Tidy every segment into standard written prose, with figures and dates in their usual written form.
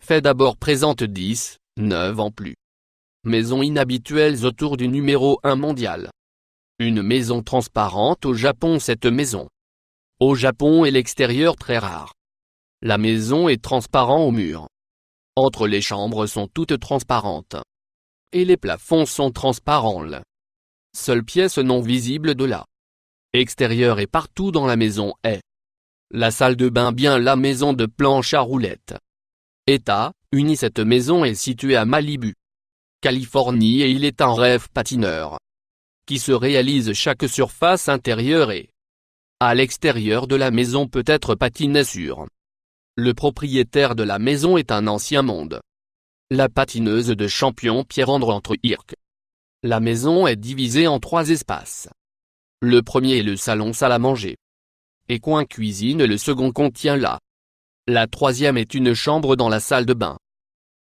Fait d'abord présente 10, 9 en plus. Maisons inhabituelles autour du numéro 1 mondial. Une maison transparente au Japon. Cette maison au Japon est l'extérieur très rare. La maison est transparente au mur. Entre les chambres sont toutes transparentes. Et les plafonds sont transparents. Seule pièce non visible de la extérieur et partout dans la maison est la salle de bain, bien la maison de planche à roulettes. États-Unis. Cette maison est située à Malibu, Californie, et il est un rêve patineur qui se réalise. Chaque surface intérieure et à l'extérieur de la maison peut être patinée sur. Le propriétaire de la maison est un ancien monde. La patineuse de champion Pierre-André Hirk. La maison est divisée en 3 espaces. Le premier est le salon, salle à manger et coin cuisine. Le second contient la troisième est une chambre dans la salle de bain.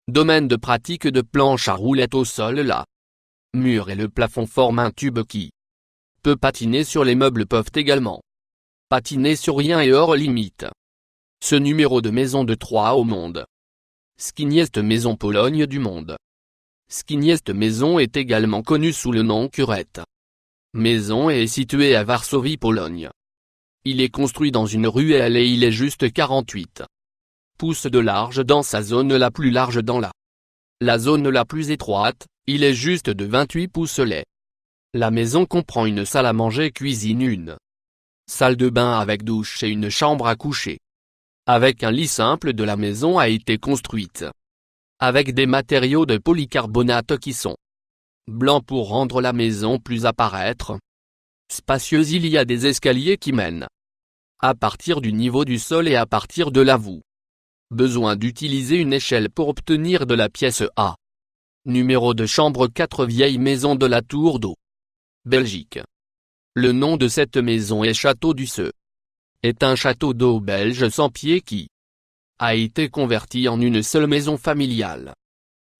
Domaine de pratique de planche à roulettes au sol. La mur et le plafond forment un tube qui peut patiner sur. Les meubles peuvent également patiner sur rien et hors limite. Ce numéro de maison de 3 au monde. Skiniest maison, Pologne du monde. Skiniest maison est également connue sous le nom Curette maison et est située à Varsovie, Pologne. Il est construit dans une ruelle et il est juste 48 pouces de large dans sa zone la plus large. Dans la zone la plus étroite, il est juste de 28 pouces. La maison comprend une salle à manger, cuisine, une salle de bain avec douche et une chambre à coucher. Avec un lit simple. De la maison a été construite avec des matériaux de polycarbonate qui sont blancs pour rendre la maison plus apparaître spacieuse. Il y a des escaliers qui mènent à partir du niveau du sol et à partir de là vous besoin d'utiliser une échelle pour obtenir de la pièce A. Numéro de chambre 4, vieille maison de la Tour d'eau, Belgique. Le nom de cette maison est Château du Seu. Est un château d'eau belge sans pied qui a été converti en une seule maison familiale.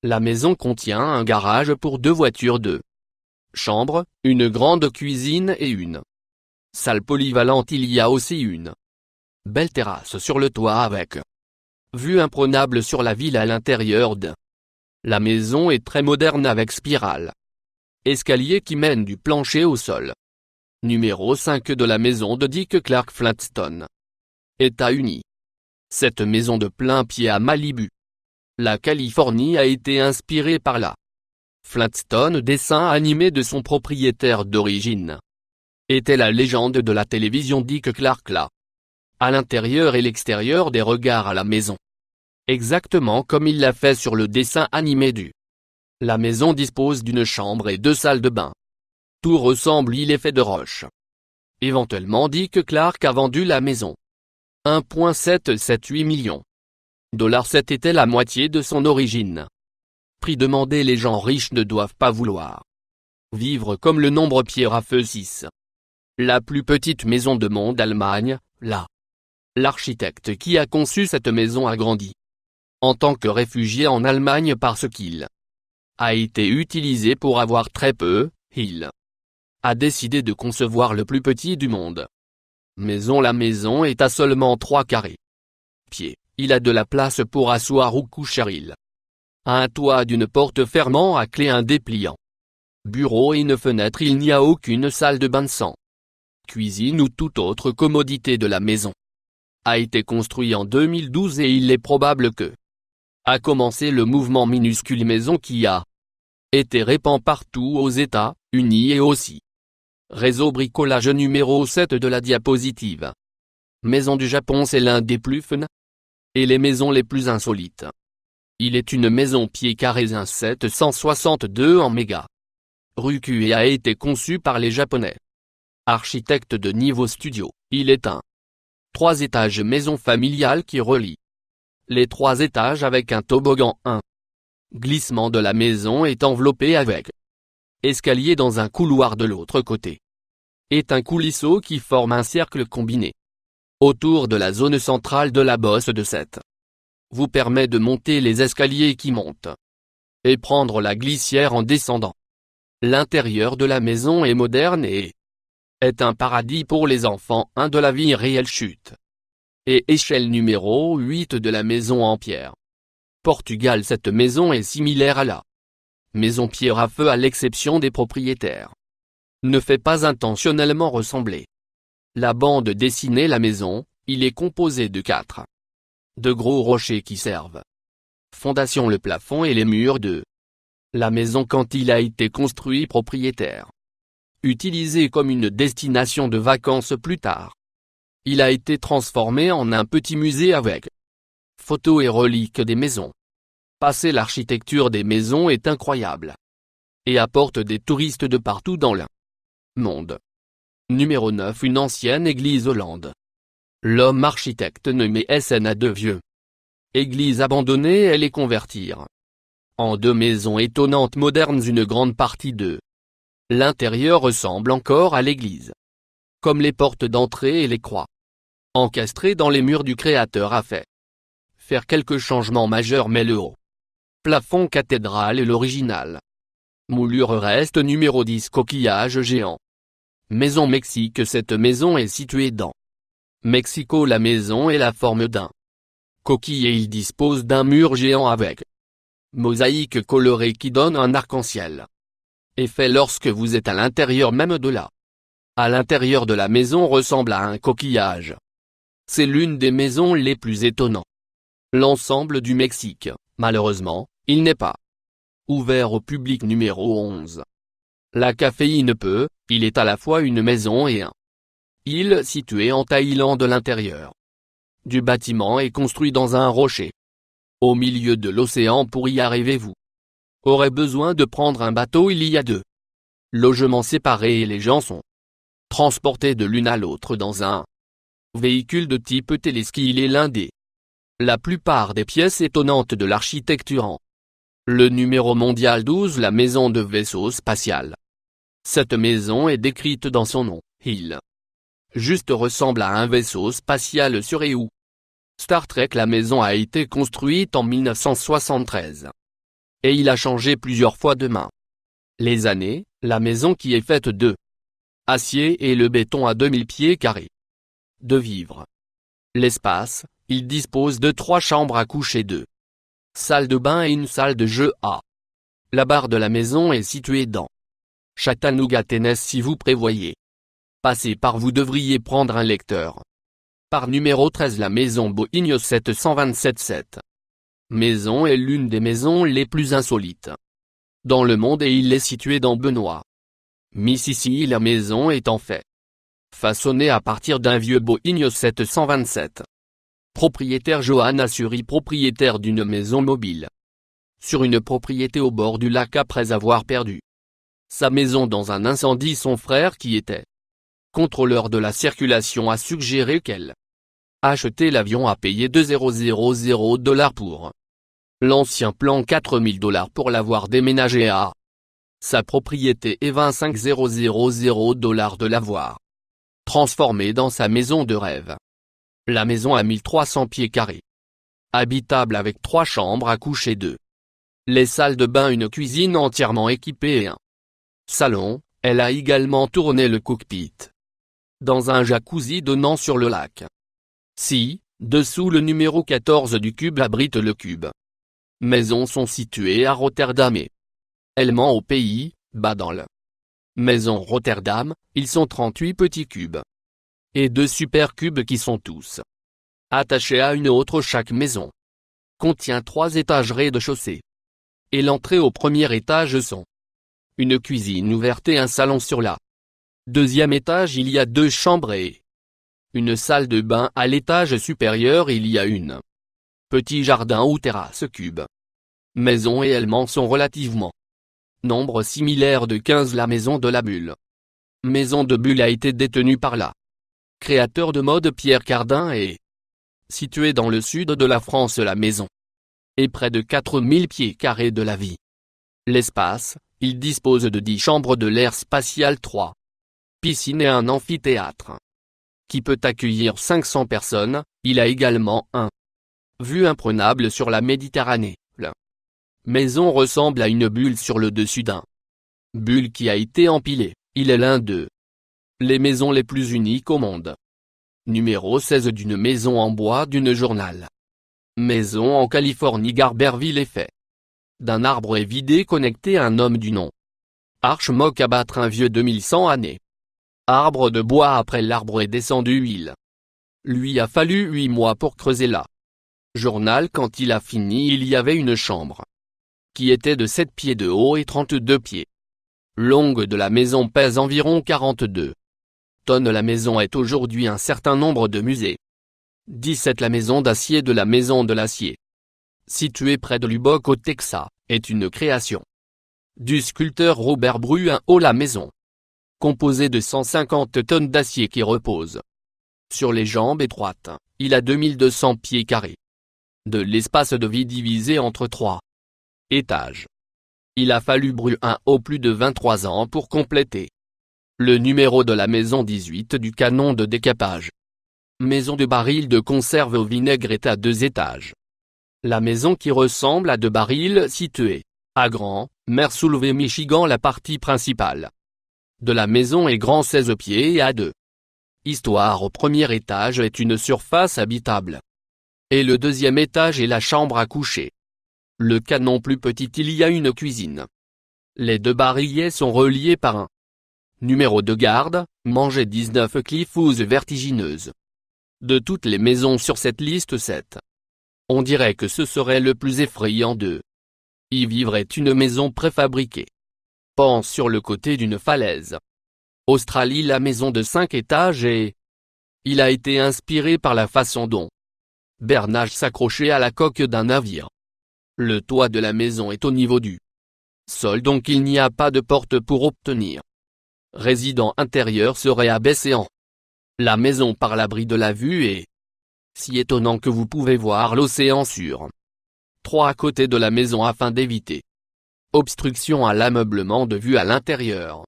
La maison contient un garage pour 2 voitures de chambre, une grande cuisine et une salle polyvalente. Il y a aussi une belle terrasse sur le toit avec vue imprenable sur la ville à l'intérieur de la maison est très moderne avec spirale. Escalier qui mène du plancher au sol. Numéro 5 de la maison de Dick Clark Flintstone. États-Unis. Cette maison de plein pied à Malibu, la Californie, a été inspirée par la Flintstone dessin animé de son propriétaire d'origine. Était la légende de la télévision Dick Clark là. À l'intérieur et l'extérieur des regards à la maison. Exactement comme il l'a fait sur le dessin animé du. La maison dispose d'une chambre et 2 salles de bain. Tout ressemble, il est fait de roche. Éventuellement Dick Clark a vendu la maison. 1,778 millions $. Cette était la moitié de son origine. Prix demandé. Les gens riches ne doivent pas vouloir vivre comme le nombre Pierre à feu 6. La plus petite maison de monde Allemagne, l'architecte qui a conçu cette maison a grandi en tant que réfugié en Allemagne parce qu'il a été utilisé pour avoir très peu. Il a décidé de concevoir le plus petit du monde. Maison. La maison est à seulement 3 carrés. Pieds. Il a de la place pour asseoir ou coucher. Il a un toit d'une porte fermant à clé, un dépliant. Bureau et une fenêtre. Il n'y a aucune salle de bain sans cuisine ou toute autre commodité de la maison. A été construit en 2012 et il est probable que a commencé le mouvement minuscule maison qui a été répandu partout aux États-Unis et aussi. Réseau bricolage numéro 7 de la diapositive. Maison du Japon, c'est l'un des plus fun et les maisons les plus insolites. Il est une maison pied carré 762 en méga Ruku et a été conçu par les Japonais. Architecte de niveau studio, il est un 3 étages maison familiale qui relie les 3 étages avec un toboggan. Un glissement de la maison est enveloppé avec escalier dans un couloir de l'autre côté. Est un coulisseau qui forme un cercle combiné autour de la zone centrale de la bosse de 7. Vous permet de monter les escaliers qui montent et prendre la glissière en descendant. L'intérieur de la maison est moderne et est un paradis pour les enfants. De la vie réelle chute. Et échelle numéro 8 de la maison en pierre. Portugal. Cette maison est similaire à la maison pierre à feu à l'exception des propriétaires. Ne fait pas intentionnellement ressembler la bande dessinée. La maison, il est composé de 4 de gros rochers qui servent fondation le plafond et les murs de la maison quand il a été construit propriétaire. Utilisé comme une destination de vacances plus tard, il a été transformé en un petit musée avec photos et reliques des maisons. Passé, l'architecture des maisons est incroyable et apporte des touristes de partout dans le monde. Numéro 9. Une ancienne église Hollande. L'homme architecte nommé SN de vieux église abandonnée et les convertir en 2 maisons étonnantes modernes. Une grande partie de l'intérieur ressemble encore à l'église, comme les portes d'entrée et les croix encastrées dans les murs. Du créateur a fait faire quelques changements majeurs, mais le haut plafond cathédrale est l'original. Moulure reste. Numéro 10. Coquillage géant. Maison Mexique. Cette maison est située dans Mexico. La maison est la forme d'un coquille et il dispose d'un mur géant avec mosaïque colorée qui donne un arc-en-ciel effet lorsque vous êtes à l'intérieur même de la. À l'intérieur de la maison ressemble à un coquillage. C'est l'une des maisons les plus étonnantes. L'ensemble du Mexique, malheureusement, il n'est pas ouvert au public. Numéro 11. La caféine peut, il est à la fois une maison et un île située en Thaïlande. L'intérieur du bâtiment est construit dans un rocher au milieu de l'océan. Pour y arriver, vous aurez besoin de prendre un bateau. Il y a 2 logements séparés et les gens sont transportés de l'une à l'autre dans un véhicule de type téléski. Il est l'un des la plupart des pièces étonnantes de l'architecture en le numéro mondial 12. La maison de vaisseau spatial. Cette maison est décrite dans son nom. Il juste ressemble à un vaisseau spatial sur EU Star Trek. La maison a été construite en 1973 et il a changé plusieurs fois de main. Les années, la maison qui est faite de acier et le béton à 2000 pieds carrés de vivre. L'espace, il dispose de 3 chambres à coucher, 2 salles de bain et une salle de jeu. La barre de la maison est située dans Chattanooga, Tennessee. Si vous prévoyez passer par, vous devriez prendre un lecteur. Par numéro 13. La maison Boeing 727. Cette maison est l'une des maisons les plus insolites dans le monde et il est situé dans Benoît, Mississippi. La maison est en fait façonnée à partir d'un vieux Boeing 727. Propriétaire Johann Assuri, propriétaire d'une maison mobile sur une propriété au bord du lac après avoir perdu sa maison dans un incendie. Son frère, qui était contrôleur de la circulation, a suggéré qu'elle achetait l'avion à payer $2,000 pour l'ancien plan, $4,000 pour l'avoir déménagé à sa propriété et $25,000 de l'avoir transformé dans sa maison de rêve. La maison a 1300 pieds carrés. Habitable avec 3 chambres à coucher, 2 les salles de bain, une cuisine entièrement équipée et un salon. Elle a également tourné le cockpit dans un jacuzzi donnant sur le lac. Dessous. Le numéro 14 du Cube abrite le Cube. Maisons sont situées à Rotterdam et Helmand aux Pays-Bas. Dans le maison Rotterdam, ils sont 38 petits cubes et 2 super cubes qui sont tous attachés à une autre. Chaque maison contient 3 étages rez-de-chaussée et l'entrée au premier étage sont une cuisine ouverte et un salon. Sur la 2e étage, il y a 2 chambres et une salle de bain. À l'étage supérieur, il y a une petit jardin ou terrasse. Cube, maison et Helmand sont relativement nombre similaire de 15. La maison de la Bulle. Maison de Bulle a été détenue par la créateur de mode Pierre Cardin et située dans le sud de la France. La maison est près de 4000 pieds carrés de la vie. L'espace, il dispose de 10 chambres de l'air spatial, 3 piscines et un amphithéâtre qui peut accueillir 500 personnes. Il a également un vue imprenable sur la Méditerranée. La maison ressemble à une bulle sur le dessus d'un bulle qui a été empilé. Il est l'un de les maisons les plus uniques au monde. Numéro 16. D'une maison en bois d'une journal. Maison en Californie. Garberville est fait d'un arbre et vidé connecté à un homme du nom Arch Mock. Abattre un vieux 2100 années. Arbre de bois. Après l'arbre est descendu, il lui a fallu 8 mois pour creuser là. Journal. Quand il a fini, il y avait une chambre qui était de 7 pieds de haut et 32 pieds longue. De la maison pèse environ 42 tonnes. La maison est aujourd'hui un certain nombre de musées. 17. La maison d'acier de la maison de l'acier, située près de Lubbock au Texas, est une création du sculpteur Robert Bruin. La maison, composée de 150 tonnes d'acier qui repose sur les jambes étroites, il a 2200 pieds carrés de l'espace de vie divisé entre 3 étages. Il a fallu Bruin plus de 23 ans pour compléter le numéro de la maison 18 du canon de décapage. Maison de barils de conserve au vinaigre est à 2 étages. La maison qui ressemble à 2 barils située à Grand Mer Soulevée, Michigan. La partie principale de la maison est grand 16 pieds et à 2 histoires. Au premier étage est une surface habitable. Et le deuxième étage est la chambre à coucher. Le canon plus petit, il y a une cuisine. Les 2 barillets sont reliés par un numéro de garde. Manger 19 cliffous vertigineuses. De toutes les maisons sur cette liste, 7. On dirait que ce serait le plus effrayant d'eux. Y vivre est une maison préfabriquée. Pense sur le côté d'une falaise. Australie. La maison de 5 étages il a été inspiré par la façon dont Bernage s'accrochait à la coque d'un navire. Le toit de la maison est au niveau du sol, donc il n'y a pas de porte pour obtenir. Résident intérieur serait abaissé en la maison par l'abri de la vue et si étonnant que vous pouvez voir l'océan sur 3 côtés de la maison afin d'éviter obstruction à l'ameublement. De vue à l'intérieur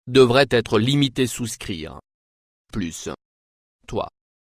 devrait être limité. Souscrire plus. Toi.